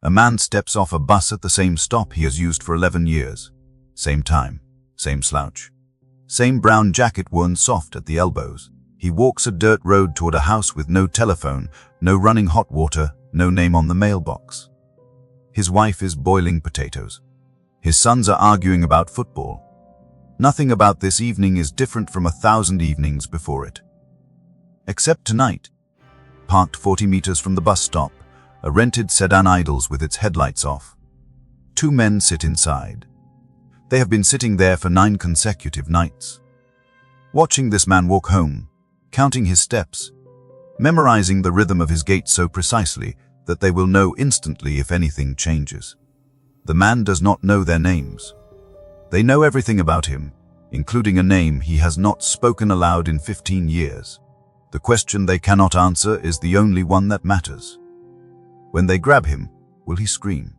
A man steps off a bus at the same stop he has used for 11 years. Same time, same slouch. Same brown jacket worn soft at the elbows. He walks a dirt road toward a house with no telephone, no running hot water, no name on the mailbox. His wife is boiling potatoes. His sons are arguing about football. Nothing about this evening is different from 1,000 evenings before it. Except tonight. Parked 40 meters from the bus stop, a rented sedan idles with its headlights off. 2 men sit inside. They have been sitting there for 9 consecutive nights. Watching this man walk home, counting his steps, memorizing the rhythm of his gait so precisely that they will know instantly if anything changes. The man does not know their names. They know everything about him, including a name he has not spoken aloud in 15 years. The question they cannot answer is the only one that matters. When they grab him, will he scream?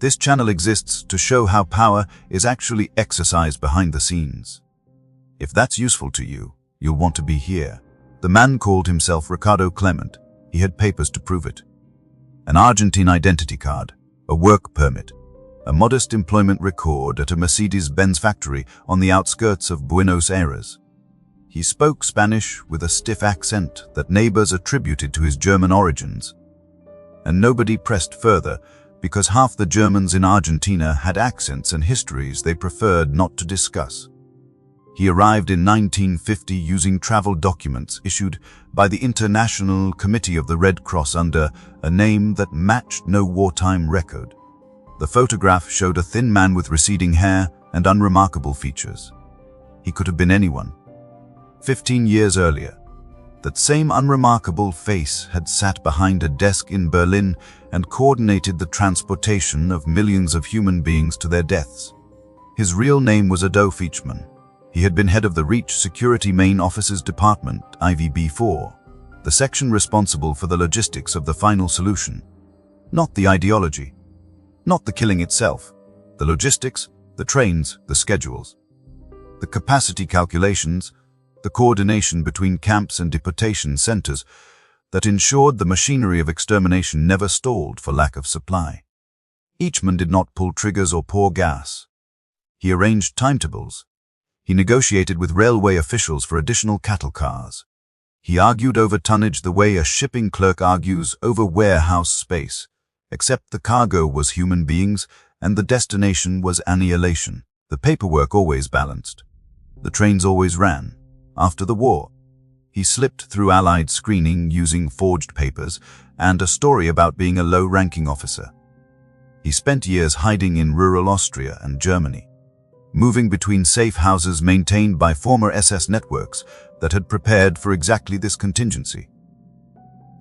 This channel exists to show how power is actually exercised behind the scenes. If that's useful to you, you'll want to be here. The man called himself Ricardo Clement. He had papers to prove it. An Argentine identity card, a work permit, a modest employment record at a Mercedes-Benz factory on the outskirts of Buenos Aires. He spoke Spanish with a stiff accent that neighbors attributed to his German origins. And nobody pressed further because half the Germans in Argentina had accents and histories they preferred not to discuss. He arrived in 1950 using travel documents issued by the International Committee of the Red Cross under a name that matched no wartime record. The photograph showed a thin man with receding hair and unremarkable features. He could have been anyone. 15 years earlier, that same unremarkable face had sat behind a desk in Berlin and coordinated the transportation of millions of human beings to their deaths. His real name was Adolf Eichmann. He had been head of the Reach Security Main Officers Department, IVB-4, the section responsible for the logistics of the final solution. Not the ideology, not the killing itself, the logistics, the trains, the schedules, the capacity calculations, the coordination between camps and deportation centers that ensured the machinery of extermination never stalled for lack of supply. Eichmann did not pull triggers or pour gas. He arranged timetables. He negotiated with railway officials for additional cattle cars. He argued over tonnage the way a shipping clerk argues over warehouse space, except the cargo was human beings and the destination was annihilation. The paperwork always balanced. The trains always ran. After the war, he slipped through Allied screening using forged papers and a story about being a low-ranking officer. He spent years hiding in rural Austria and Germany, moving between safe houses maintained by former SS networks that had prepared for exactly this contingency.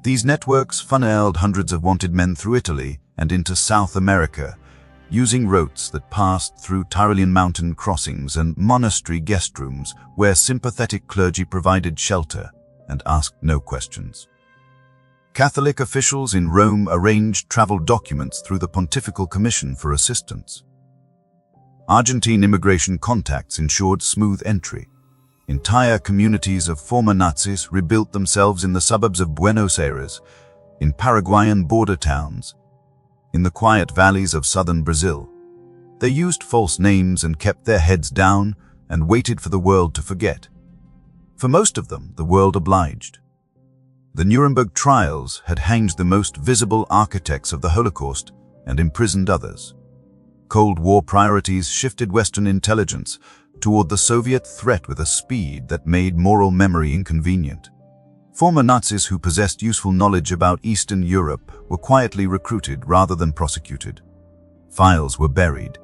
These networks funneled hundreds of wanted men through Italy and into South America, using routes that passed through Tyrolean mountain crossings and monastery guest rooms where sympathetic clergy provided shelter and asked no questions. Catholic officials in Rome arranged travel documents through the Pontifical Commission for Assistance. Argentine immigration contacts ensured smooth entry. Entire communities of former Nazis rebuilt themselves in the suburbs of Buenos Aires, in Paraguayan border towns, in the quiet valleys of southern Brazil. They used false names and kept their heads down and waited for the world to forget. For most of them, the world obliged. The Nuremberg trials had hanged the most visible architects of the Holocaust and imprisoned others. Cold War priorities shifted Western intelligence toward the Soviet threat with a speed that made moral memory inconvenient. Former Nazis who possessed useful knowledge about Eastern Europe were quietly recruited rather than prosecuted. Files were buried.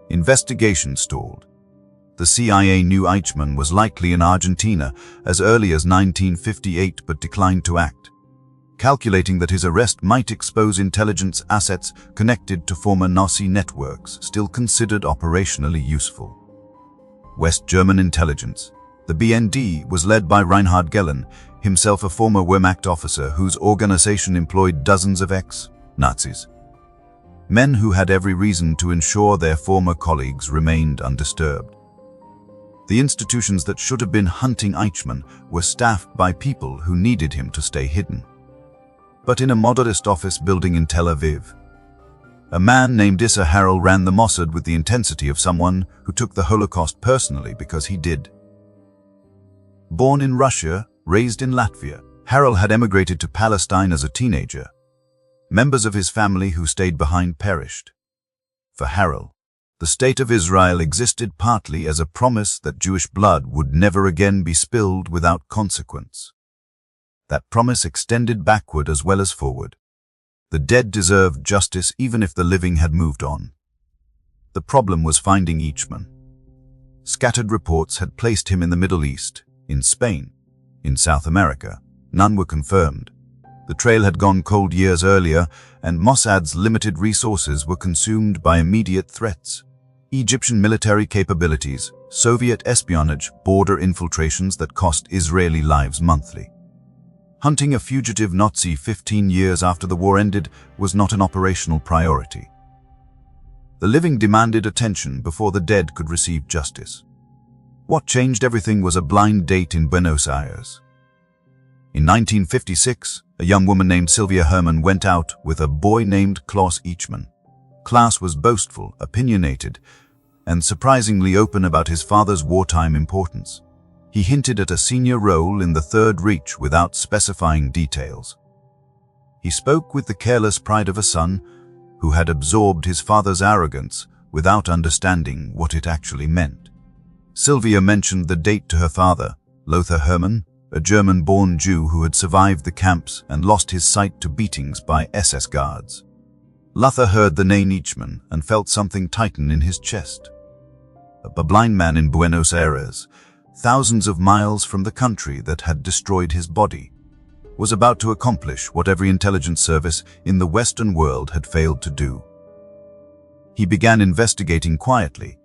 Investigations stalled. The CIA knew Eichmann was likely in Argentina as early as 1958 but declined to act, calculating that his arrest might expose intelligence assets connected to former Nazi networks still considered operationally useful. West German intelligence. The BND was led by Reinhard Gehlen, himself a former Wehrmacht officer whose organization employed dozens of ex-Nazis. Men who had every reason to ensure their former colleagues remained undisturbed. The institutions that should have been hunting Eichmann were staffed by people who needed him to stay hidden. But in a modest office building in Tel Aviv, A man named Issa Harel ran the Mossad with the intensity of someone who took the Holocaust personally because he did. Born in Russia, raised in Latvia, Harel had emigrated to Palestine as a teenager. Members of his family who stayed behind perished. For Harel, the State of Israel existed partly as a promise that Jewish blood would never again be spilled without consequence. That promise extended backward as well as forward. The dead deserved justice even if the living had moved on. The problem was finding Eichmann. Scattered reports had placed him in the Middle East, in Spain, in South America. None were confirmed. The trail had gone cold years earlier, and Mossad's limited resources were consumed by immediate threats. Egyptian military capabilities, Soviet espionage, border infiltrations that cost Israeli lives monthly. Hunting a fugitive Nazi 15 years after the war ended was not an operational priority. The living demanded attention before the dead could receive justice. What changed everything was a blind date in Buenos Aires. In 1956, a young woman named Sylvia Hermann went out with a boy named Klaus Eichmann. Klaus was boastful, opinionated, and surprisingly open about his father's wartime importance. He hinted at a senior role in the Third Reich without specifying details. He spoke with the careless pride of a son who had absorbed his father's arrogance without understanding what it actually meant. Sylvia mentioned the date to her father, Lothar Hermann, a German-born Jew who had survived the camps and lost his sight to beatings by SS guards. Lothar heard the name Eichmann and felt something tighten in his chest. A blind man in Buenos Aires, thousands of miles from the country that had destroyed his body, was about to accomplish what every intelligence service in the Western world had failed to do. He began investigating quietly,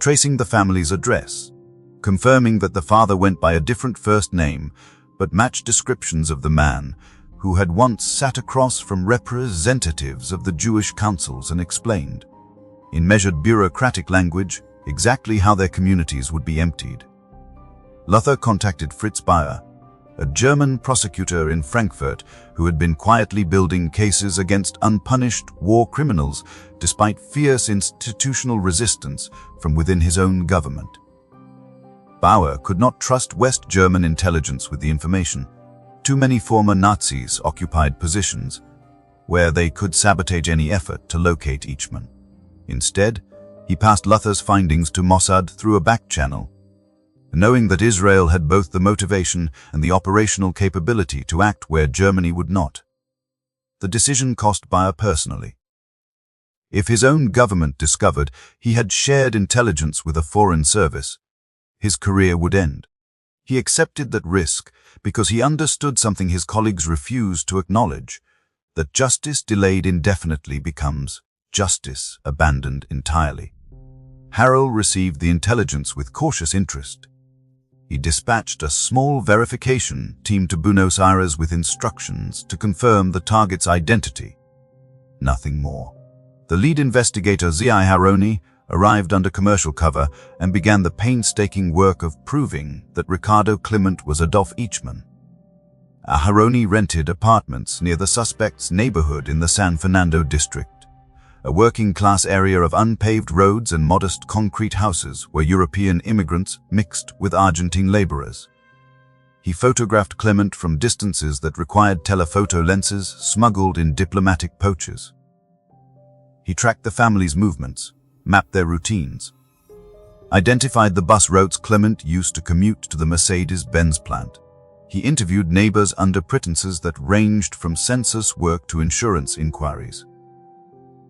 tracing the family's address, confirming that the father went by a different first name but matched descriptions of the man who had once sat across from representatives of the Jewish councils and explained, in measured bureaucratic language, exactly how their communities would be emptied. Lothar contacted Fritz Bayer, a German prosecutor in Frankfurt who had been quietly building cases against unpunished war criminals despite fierce institutional resistance from within his own government. Bauer could not trust West German intelligence with the information. Too many former Nazis occupied positions where they could sabotage any effort to locate Eichmann. Instead, he passed Lothar's findings to Mossad through a back channel, knowing that Israel had both the motivation and the operational capability to act where Germany would not. The decision cost Bayer personally. If his own government discovered he had shared intelligence with a foreign service, his career would end. He accepted that risk because he understood something his colleagues refused to acknowledge, that justice delayed indefinitely becomes justice abandoned entirely. Harel received the intelligence with cautious interest. He dispatched a small verification team to Buenos Aires with instructions to confirm the target's identity. Nothing more. The lead investigator Ziai Haroni arrived under commercial cover and began the painstaking work of proving that Ricardo Clement was Adolf Eichmann. Haroni rented apartments near the suspect's neighborhood in the San Fernando district, a working-class area of unpaved roads and modest concrete houses where European immigrants mixed with Argentine laborers. He photographed Clement from distances that required telephoto lenses smuggled in diplomatic pouches. He tracked the family's movements, mapped their routines, identified the bus routes Clement used to commute to the Mercedes-Benz plant. He interviewed neighbors under pretenses that ranged from census work to insurance inquiries.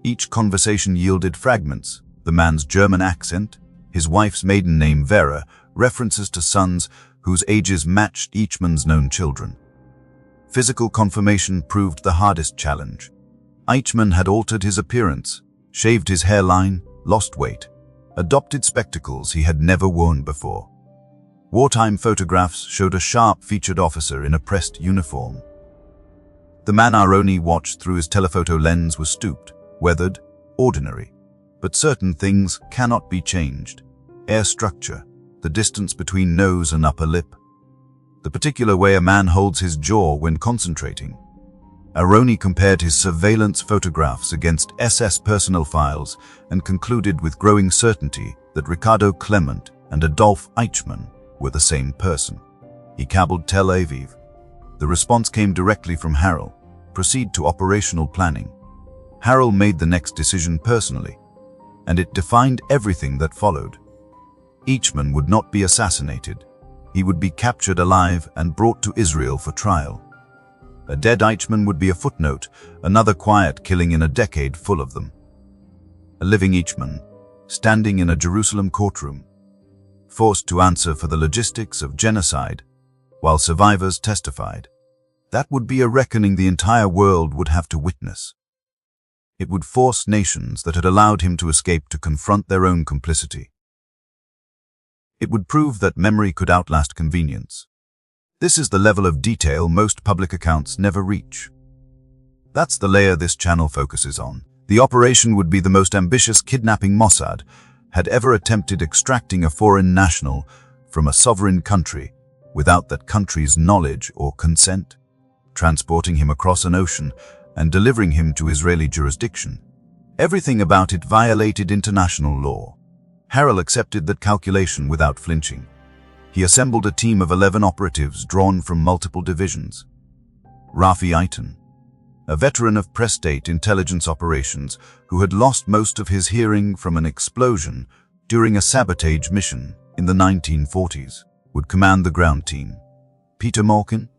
Each conversation yielded fragments: the man's German accent, his wife's maiden name Vera, references to sons whose ages matched Eichmann's known children. Physical confirmation proved the hardest challenge. Eichmann had altered his appearance, shaved his hairline, lost weight, adopted spectacles he had never worn before. Wartime photographs showed a sharp-featured officer in a pressed uniform. The man Aroni watched through his telephoto lens was stooped, weathered, ordinary. But certain things cannot be changed. Air structure, the distance between nose and upper lip, the particular way a man holds his jaw when concentrating. Aroni compared his surveillance photographs against SS personnel files and concluded with growing certainty that Ricardo Clement and Adolf Eichmann were the same person. He cabbled Tel Aviv. The response came directly from Harel. Proceed to operational planning. Harel made the next decision personally, and it defined everything that followed. Eichmann would not be assassinated. He would be captured alive and brought to Israel for trial. A dead Eichmann would be a footnote, another quiet killing in a decade full of them. A living Eichmann, standing in a Jerusalem courtroom, forced to answer for the logistics of genocide, while survivors testified. That would be a reckoning the entire world would have to witness. It would force nations that had allowed him to escape to confront their own complicity. It would prove that memory could outlast convenience. This is the level of detail most public accounts never reach. That's the layer this channel focuses on. The operation would be the most ambitious kidnapping Mossad had ever attempted, extracting a foreign national from a sovereign country without that country's knowledge or consent, transporting him across an ocean and delivering him to Israeli jurisdiction. Everything about it violated international law. Harel accepted that calculation without flinching. He assembled a team of 11 operatives drawn from multiple divisions. Rafi Eitan, a veteran of press-state intelligence operations who had lost most of his hearing from an explosion during a sabotage mission in the 1940s, would command the ground team. Peter Malkin,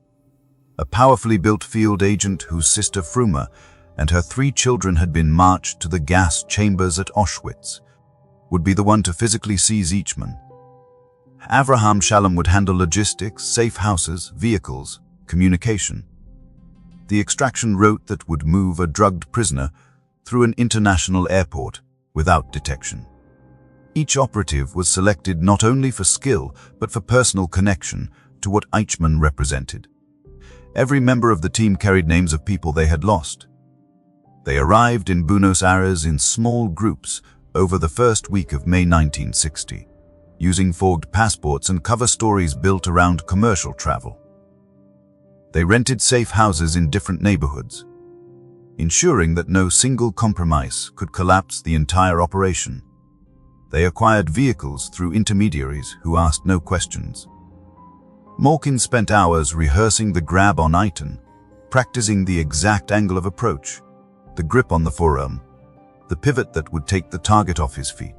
a powerfully built field agent whose sister Fruma and her 3 children had been marched to the gas chambers at Auschwitz, would be the one to physically seize Eichmann. Avraham Shalom would handle logistics, safe houses, vehicles, communication. The extraction route that would move a drugged prisoner through an international airport without detection. Each operative was selected not only for skill, but for personal connection to what Eichmann represented. Every member of the team carried names of people they had lost. They arrived in Buenos Aires in small groups over the first week of May 1960. Using forged passports and cover stories built around commercial travel. They rented safe houses in different neighborhoods, ensuring that no single compromise could collapse the entire operation. They acquired vehicles through intermediaries who asked no questions. Malkin spent hours rehearsing the grab on Eitan, practicing the exact angle of approach, the grip on the forearm, the pivot that would take the target off his feet.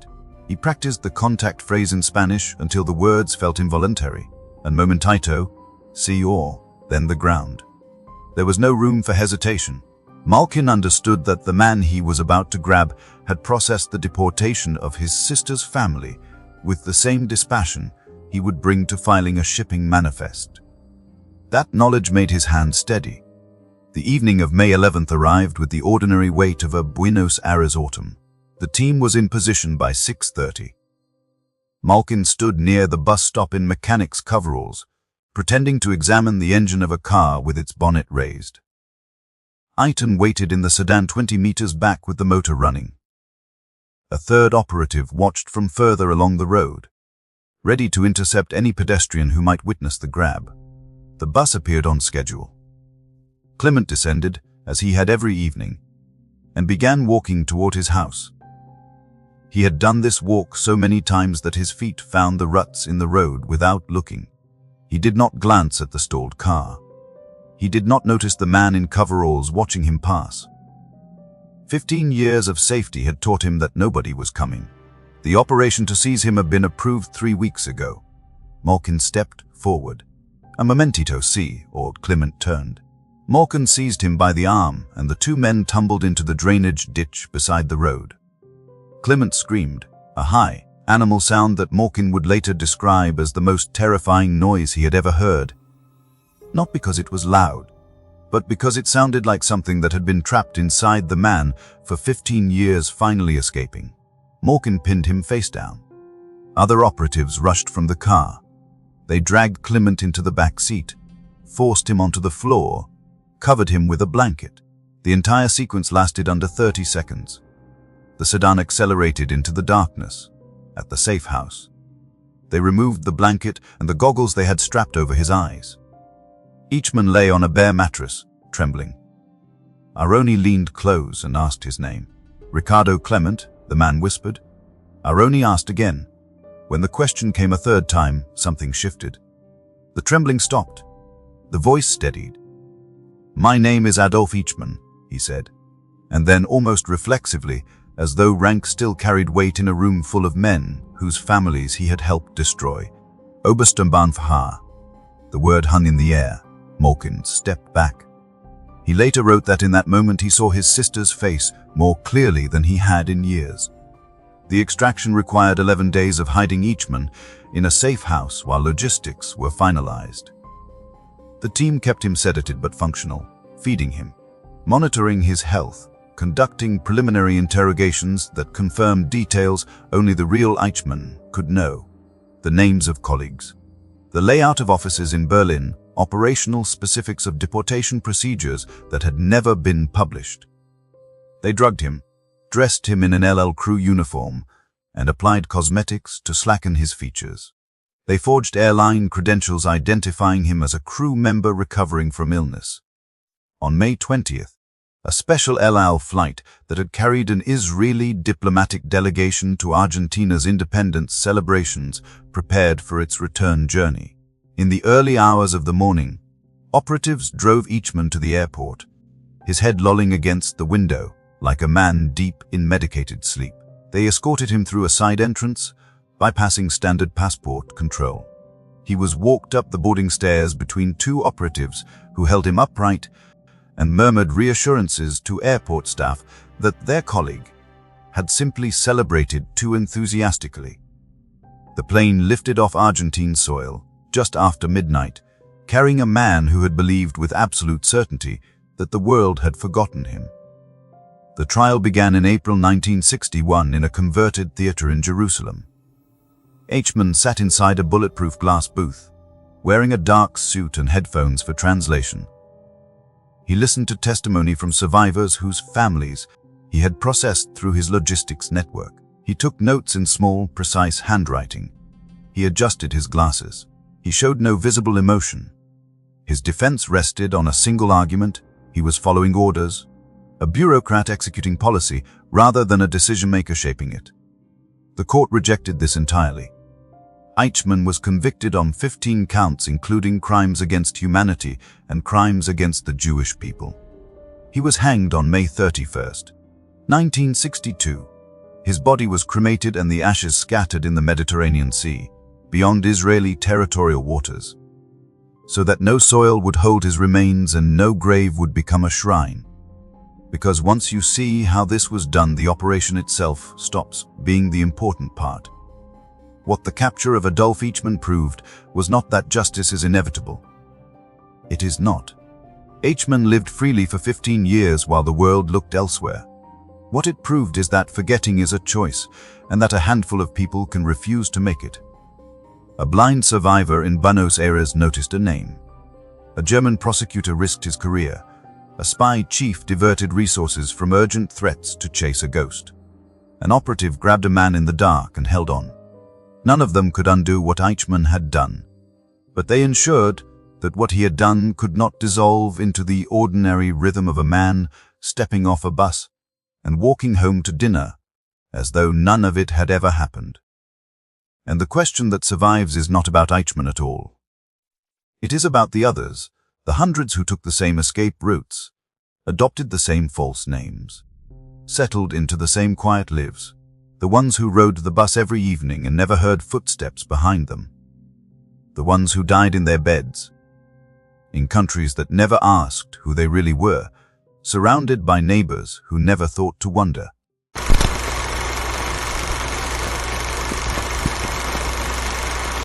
He practiced the contact phrase in Spanish until the words felt involuntary, and momentito, señor, then the ground. There was no room for hesitation. Malkin understood that the man he was about to grab had processed the deportation of his sister's family with the same dispassion he would bring to filing a shipping manifest. That knowledge made his hand steady. The evening of May 11th arrived with the ordinary weight of a Buenos Aires autumn. The team was in position by 6:30. Malkin stood near the bus stop in mechanic's coveralls, pretending to examine the engine of a car with its bonnet raised. Eitan waited in the sedan 20 meters back with the motor running. A third operative watched from further along the road, ready to intercept any pedestrian who might witness the grab. The bus appeared on schedule. Clement descended, as he had every evening, and began walking toward his house. He had done this walk so many times that his feet found the ruts in the road without looking. He did not glance at the stalled car. He did not notice the man in coveralls watching him pass. 15 years of safety had taught him that nobody was coming. The operation to seize him had been approved 3 weeks ago. Malkin stepped forward. A momentito see, or Clement turned. Malkin seized him by the arm, and the 2 men tumbled into the drainage ditch beside the road. Clement screamed, a high, animal sound that Malkin would later describe as the most terrifying noise he had ever heard. Not because it was loud, but because it sounded like something that had been trapped inside the man for 15 years finally escaping. Malkin pinned him face down. Other operatives rushed from the car. They dragged Clement into the back seat, forced him onto the floor, covered him with a blanket. The entire sequence lasted under 30 seconds. The sedan accelerated into the darkness, at the safe house. They removed the blanket and the goggles they had strapped over his eyes. Eichmann lay on a bare mattress, trembling. Aroni leaned close and asked his name. Ricardo Clement, the man whispered. Aroni asked again. When the question came a third time, something shifted. The trembling stopped. The voice steadied. My name is Adolf Eichmann, he said. And then, almost reflexively, as though rank still carried weight in a room full of men whose families he had helped destroy, Obersturmbannführer. The word hung in the air. Malkin stepped back. He later wrote that in that moment he saw his sister's face more clearly than he had in years. The extraction required 11 days of hiding Eichmann in a safe house while logistics were finalized. The team kept him sedated but functional, feeding him, monitoring his health, conducting preliminary interrogations that confirmed details only the real Eichmann could know. The names of colleagues, the layout of offices in Berlin, operational specifics of deportation procedures that had never been published. They drugged him, dressed him in an LL crew uniform, and applied cosmetics to slacken his features. They forged airline credentials identifying him as a crew member recovering from illness. On May 20th, a special El Al flight that had carried an Israeli diplomatic delegation to Argentina's independence celebrations prepared for its return journey. In the early hours of the morning, operatives drove Eichmann to the airport, his head lolling against the window, like a man deep in medicated sleep. They escorted him through a side entrance, bypassing standard passport control. He was walked up the boarding stairs between two operatives who held him upright and murmured reassurances to airport staff that their colleague had simply celebrated too enthusiastically. The plane lifted off Argentine soil just after midnight, carrying a man who had believed with absolute certainty that the world had forgotten him. The trial began in April 1961 in a converted theater in Jerusalem. Eichmann sat inside a bulletproof glass booth, wearing a dark suit and headphones for translation. He listened to testimony from survivors whose families he had processed through his logistics network. He took notes in small, precise handwriting. He adjusted his glasses. He showed no visible emotion. His defense rested on a single argument: he was following orders, a bureaucrat executing policy rather than a decision-maker shaping it. The court rejected this entirely. Eichmann was convicted on 15 counts including crimes against humanity and crimes against the Jewish people. He was hanged on May 31st, 1962. His body was cremated and the ashes scattered in the Mediterranean Sea, beyond Israeli territorial waters, so that no soil would hold his remains and no grave would become a shrine. Because once you see how this was done, the operation itself stops being the important part. What the capture of Adolf Eichmann proved was not that justice is inevitable. It is not. Eichmann lived freely for 15 years while the world looked elsewhere. What it proved is that forgetting is a choice, and that a handful of people can refuse to make it. A blind survivor in Buenos Aires noticed a name. A German prosecutor risked his career. A spy chief diverted resources from urgent threats to chase a ghost. An operative grabbed a man in the dark and held on. None of them could undo what Eichmann had done, but they ensured that what he had done could not dissolve into the ordinary rhythm of a man stepping off a bus and walking home to dinner as though none of it had ever happened. And the question that survives is not about Eichmann at all. It is about the others, the hundreds who took the same escape routes, adopted the same false names, settled into the same quiet lives, the ones who rode the bus every evening and never heard footsteps behind them, the ones who died in their beds, in countries that never asked who they really were, surrounded by neighbors who never thought to wonder.